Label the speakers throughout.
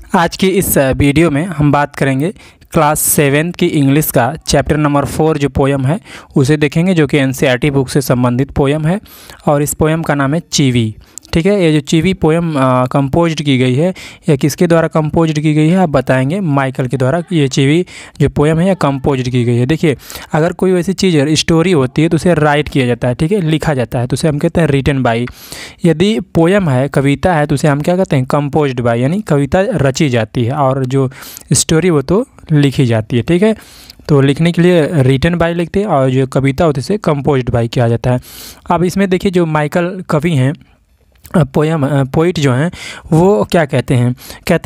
Speaker 1: आज की इस वीडियो में हम बात करेंगे क्लास 7 की इंग्लिश का चैप्टर नंबर 4 जो पोयम है उसे देखेंगे, जो कि एनसीईआरटी बुक से संबंधित पोयम है। और इस पोयम का नाम है चीवी। ठीक है, ये जो चीवी पोयम कंपोज्ड की गई है, ये किसके द्वारा कंपोज्ड की गई है आप बताएंगे। माइकल के द्वारा ये चीवी जो पोयम है ये कंपोज्ड की गई है। देखिए, अगर कोई वैसी चीज़ स्टोरी होती है तो उसे राइट किया जाता है, ठीक है, लिखा जाता है, तो उसे हम कहते हैं रिटन बाई। यदि पोयम है, कविता है, तो उसे हम क्या कहते हैं, कंपोज्ड बाई, यानी कविता रची जाती है और जो स्टोरी वो तो लिखी जाती है। ठीक है, तो लिखने के लिए रिटन बाई लिखते हैं और जो कविता होती है उसे कंपोज्ड बाई किया जाता है। अब इसमें देखिए, जो माइकल कवि हैं, पोइट जो हैं, वो क्या कहते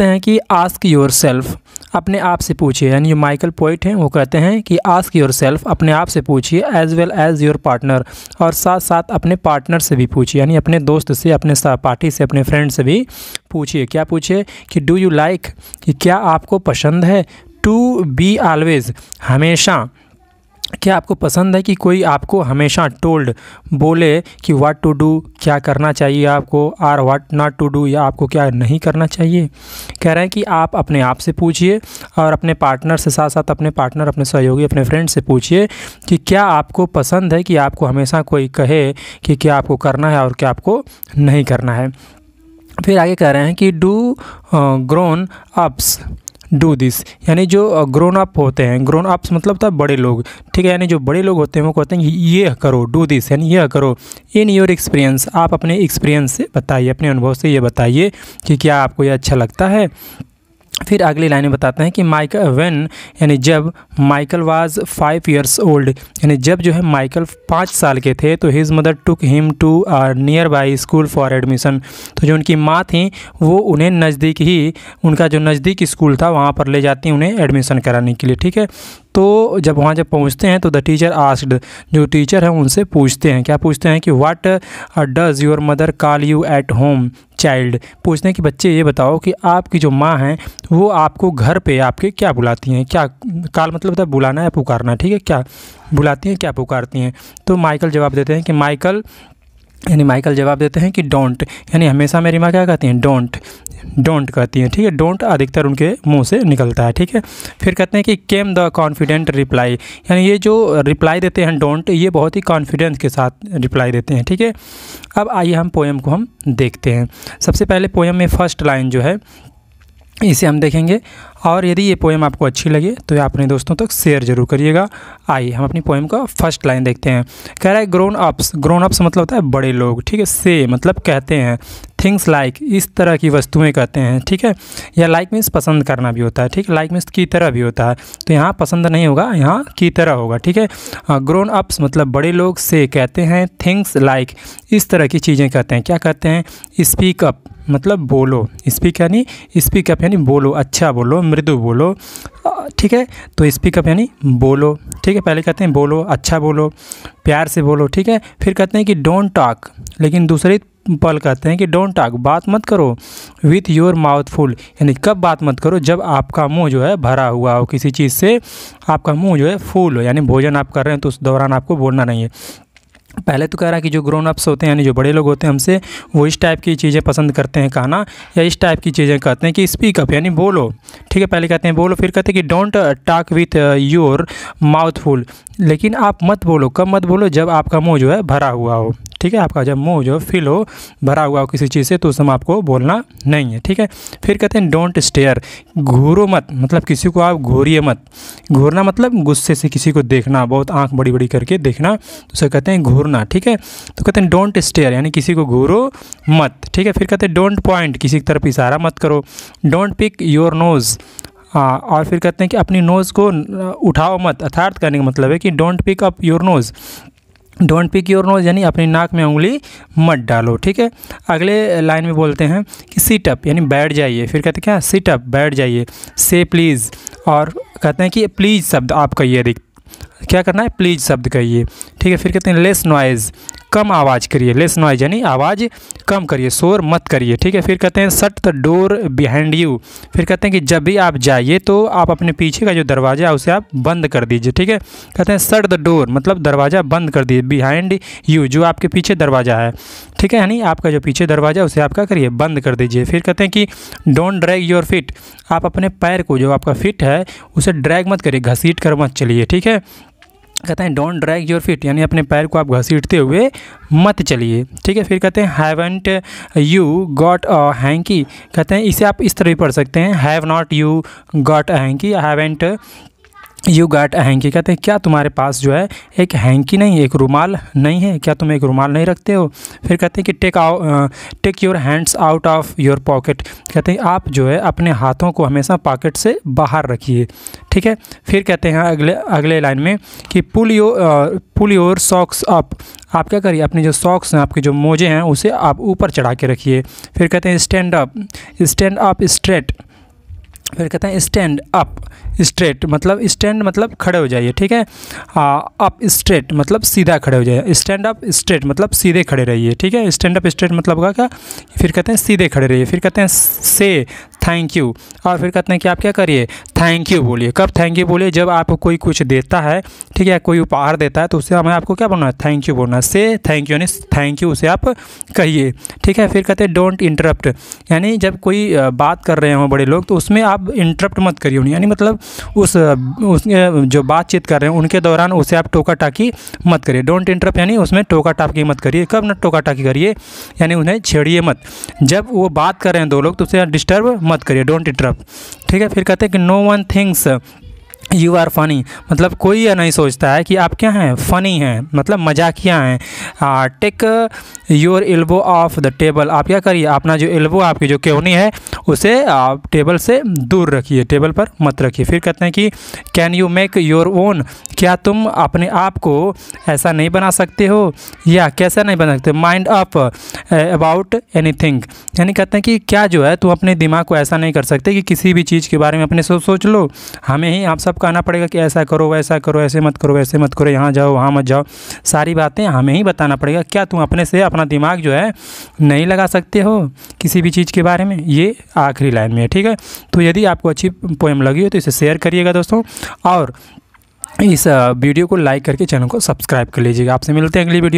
Speaker 1: हैं कि आस्क योर सेल्फ, अपने आप से पूछिए। यानी जो माइकल पोइट हैं वो कहते हैं कि आस्क योर सेल्फ, अपने आप से पूछिए, as well as your partner, और साथ साथ अपने पार्टनर से भी पूछिए, यानी अपने दोस्त से, अपने सहपाठी से, अपने फ्रेंड से भी पूछिए। क्या पूछिए कि डू यू लाइक, कि क्या आपको पसंद है, टू बी ऑलवेज, हमेशा, क्या आपको पसंद है कि कोई आपको हमेशा टोल्ड, बोले कि व्हाट टू डू, क्या करना चाहिए आपको, और व्हाट नॉट टू डू, या आपको क्या नहीं करना चाहिए। कह रहे हैं कि आप अपने आप से पूछिए और अपने पार्टनर से, साथ साथ अपने पार्टनर, अपने सहयोगी, अपने फ्रेंड से पूछिए कि क्या आपको पसंद है कि आपको हमेशा कोई कहे कि क्या आपको करना है और क्या आपको नहीं करना है। फिर आगे कह रहे हैं कि do grown ups do this, यानी जो ग्रोन अप होते हैं, ग्रोन अप्स मतलब था बड़े लोग, ठीक है, यानी जो बड़े लोग होते हैं वो कहते हैं ये करो, डू दिस, यानी यह करो। इन योर एक्सपीरियंस, आप अपने एक्सपीरियंस से बताइए, अपने अनुभव से ये बताइए कि क्या आपको ये अच्छा लगता है। फिर अगली लाइन में बताते हैं कि माइकल व्हेन, यानी जब माइकल वाज 5 years ओल्ड, यानी जब जो है माइकल 5 साल के थे, तो his mother took him to nearby school for admission, तो जो उनकी माँ थी वो उन्हें नज़दीक ही, उनका जो नज़दीक स्कूल था वहाँ पर ले जाती हैं उन्हें एडमिशन कराने के लिए। ठीक है, तो जब वहाँ पहुँचते हैं तो द टीचर आस्क्ड, जो टीचर हैं उनसे पूछते हैं, क्या पूछते हैं कि what does your mother call you at home child, पूछते हैं कि बच्चे ये बताओ कि आपकी जो माँ हैं वो आपको घर पे आपके क्या बुलाती हैं। क्या कॉल मतलब होता है बुलाना या पुकारना, ठीक है, क्या बुलाती हैं, क्या पुकारती हैं। तो माइकल जवाब देते हैं कि माइकल जवाब देते हैं कि डोंट, यानी हमेशा मेरी माँ क्या कहती हैं, डोंट कहती हैं। ठीक है, डोंट अधिकतर उनके मुंह से निकलता है। ठीक है, फिर कहते हैं कि केम द कॉन्फिडेंट रिप्लाई, यानी ये जो रिप्लाई देते हैं डोंट, ये बहुत ही कॉन्फिडेंस के साथ रिप्लाई देते हैं। ठीक है, अब आइए हम पोएम को हम देखते हैं। सबसे पहले पोएम में फर्स्ट लाइन जो है इसे हम देखेंगे, और यदि ये पोएम आपको अच्छी लगे तो आप अपने दोस्तों तक शेयर जरूर करिएगा। आइए हम अपनी पोएम का फर्स्ट लाइन देखते हैं। कह रहा है ग्रोन अप्स, ग्रोन अप्स मतलब होता है बड़े लोग, ठीक है, से मतलब कहते हैं, थिंग्स लाइक, इस तरह की वस्तुएं कहते हैं। ठीक है, या लाइक मीन्स पसंद करना भी होता है, ठीक है, लाइक मीन्स की तरह भी होता है, तो यहाँ पसंद नहीं होगा, यहाँ की तरह होगा। ठीक है, ग्रोन अप्स मतलब बड़े लोग, से कहते हैं, थिंग्स लाइक, इस तरह की चीज़ें कहते हैं। क्या कहते हैं, स्पीक अप मतलब बोलो, स्पीक अप यानी बोलो, अच्छा बोलो, मृदु बोलो। ठीक है, तो स्पीक अप यानी बोलो। ठीक है, पहले कहते हैं बोलो, अच्छा बोलो, प्यार से बोलो। ठीक है, फिर कहते हैं कि डोंट टॉक, लेकिन दूसरे पल कहते हैं कि डोंट टॉक, बात मत करो, विथ योर माउथ फुल, यानी कब बात मत करो, जब आपका मुंह जो है भरा हुआ हो किसी चीज़ से, आपका मुंह जो है फुल हो, यानी भोजन आप कर रहे हैं तो उस दौरान आपको बोलना नहीं है। पहले तो कह रहा है कि जो ग्रोन अप्स होते हैं, यानी जो बड़े लोग होते हैं हमसे, वो इस टाइप की चीज़ें पसंद करते हैं कहना, या इस टाइप की चीज़ें कहते हैं कि स्पीक अप यानी बोलो। ठीक है, पहले कहते हैं बोलो, फिर कहते हैं कि don't talk with your mouth full, लेकिन आप मत बोलो, कब मत बोलो, जब आपका मुंह जो है भरा हुआ हो। ठीक है, आपका जब मुंह जो फिल हो, भरा हुआ हो किसी चीज़ से, तो उस समय आपको बोलना नहीं है। ठीक है, फिर कहते हैं डोंट स्टेयर, घूरो मत, मतलब किसी को आप घूरिए मत, घूरना मतलब गुस्से से किसी को देखना, बहुत आंख बड़ी बड़ी करके देखना, तो उसे कहते हैं घूरना। ठीक है, तो कहते हैं डोंट स्टेयर, यानी किसी को घूरो मत। ठीक है, फिर कहते हैं डोंट पॉइंट, किसी की तरफ इशारा मत करो, डोंट पिक योर नोज़, और फिर कहते हैं कि अपनी नोज़ को उठाओ मत, अर्थात करने का मतलब है कि don't pick up your nose, don't pick your nose, यानी अपनी नाक में उंगली मत डालो। ठीक है, अगले लाइन में बोलते हैं कि सिट अप, यानी बैठ जाइए, फिर कहते हैं क्या, सिट अप बैठ जाइए, से प्लीज़, और कहते हैं कि प्लीज़ शब्द आप कहिए, क्या करना है, प्लीज़ शब्द कहिए। ठीक है, फिर कहते हैं लेस नॉइज़, कम आवाज़ करिए, लेस नॉइज यानी आवाज़ कम करिए, शोर मत करिए, ठीक है। फिर कहते हैं shut the door behind you, फिर कहते हैं कि जब भी आप जाइए तो आप अपने पीछे का जो दरवाज़ा है उसे आप बंद कर दीजिए, ठीक है। कहते हैं शट द डोर मतलब दरवाज़ा बंद कर दीजिए, बिहाइंड यू जो आपके पीछे दरवाज़ा है, ठीक है, यानी आपका जो पीछे दरवाज़ा है उसे आप क्या करिए, बंद कर दीजिए। फिर कहते हैं कि डोंट ड्रैग योर फीट, आप अपने पैर को जो आपका फिट है उसे ड्रैग मत करिए, घसीट कर मत चलिए, ठीक है। कहते हैं डोंट ड्रैग योर फीट यानी अपने पैर को आप घसीटते हुए मत चलिए, ठीक है। फिर कहते हैं haven't you got a hanky, कहते हैं इसे आप इस तरह भी पढ़ सकते हैं, have not you got a hanky, haven't you got a hanky, कहते हैं क्या तुम्हारे पास जो है एक हैंकी नहीं, एक रुमाल नहीं है, क्या तुम एक रुमाल नहीं रखते हो। फिर कहते हैं कि take your hands out of your pocket, कहते हैं आप जो है अपने हाथों को हमेशा पॉकेट से बाहर रखिए, ठीक है। फिर कहते हैं अगले लाइन में कि पुल योर सॉक्स अप, आप क्या करिए अपने जो सॉक्स हैं, आपके जो मोजे हैं उसे आप ऊपर चढ़ा के रखिए। फिर कहते हैं स्टैंड अप स्ट्रेट, फिर कहते हैं स्टैंड अप स्ट्रेट मतलब स्टैंड मतलब खड़े हो जाइए, ठीक है। अप स्ट्रेट मतलब सीधा खड़े हो जाइए, स्टैंड अप स्ट्रेट मतलब सीधे खड़े रहिए, ठीक है। स्टैंड अप स्ट्रेट मतलब होगा क्या, फिर कहते हैं सीधे खड़े रहिए। फिर कहते हैं से थैंक यू, और फिर कहते हैं कि आप क्या करिए, थैंक यू बोलिए। कब थैंक यू बोलिए, जब आपको कोई कुछ देता है, ठीक है, कोई उपहार देता है तो उससे हमें आपको क्या बोलना है, थैंक यू बोलना है। से थैंक यू यानी थैंक यू उसे आप कहिए, ठीक है। फिर कहते हैं डोंट इंटरप्ट, यानी जब कोई बात कर रहे हों बड़े लोग तो उसमें आप इंटरप्ट मत करिए, यानी मतलब उस जो बातचीत कर रहे हैं उनके दौरान उसे आप टोका टाकी मत करिए। डोंट इंटरप्ट यानी उसमें टोका टाकी मत करिए। कब न टोका टाकी करिए, यानी उन्हें छेड़िए मत, जब वो बात कर रहे हैं दो लोग तो उसे डिस्टर्ब मत करिए, डोंट इंटरप्ट, ठीक है। फिर कहते हैं कि no one thinks you are funny, मतलब कोई यह नहीं सोचता है कि आप क्या हैं, फ़नी हैं, मतलब मजाकिया हैं। Take your elbow off the table, आप क्या करिए अपना जो एल्बो आपकी जो केवनी है उसे आप टेबल से दूर रखिए, टेबल पर मत रखिए। फिर कहते हैं कि can you make your own, क्या तुम अपने आप को ऐसा नहीं बना सकते हो, या कैसा नहीं बना सकते, माइंड अप अबाउट एनीथिंग, यानी कहते हैं कि क्या जो है तुम अपने दिमाग को ऐसा नहीं कर सकते कि किसी भी चीज़ के बारे में अपने सोच लो, हमें ही आप सब कहना पड़ेगा कि ऐसा करो वैसा करो, ऐसे मत करो वैसे मत करो, यहाँ जाओ वहाँ मत जाओ, सारी बातें हमें ही बताना पड़ेगा। क्या तुम अपने से अपना दिमाग जो है नहीं लगा सकते हो किसी भी चीज़ के बारे में, ये आखिरी लाइन में है, ठीक है। तो यदि आपको अच्छी पोएम लगी हो तो इसे शेयर करिएगा दोस्तों, और इस वीडियो को लाइक करके चैनल को सब्सक्राइब कर लीजिएगा। आपसे मिलते हैं अगली वीडियो।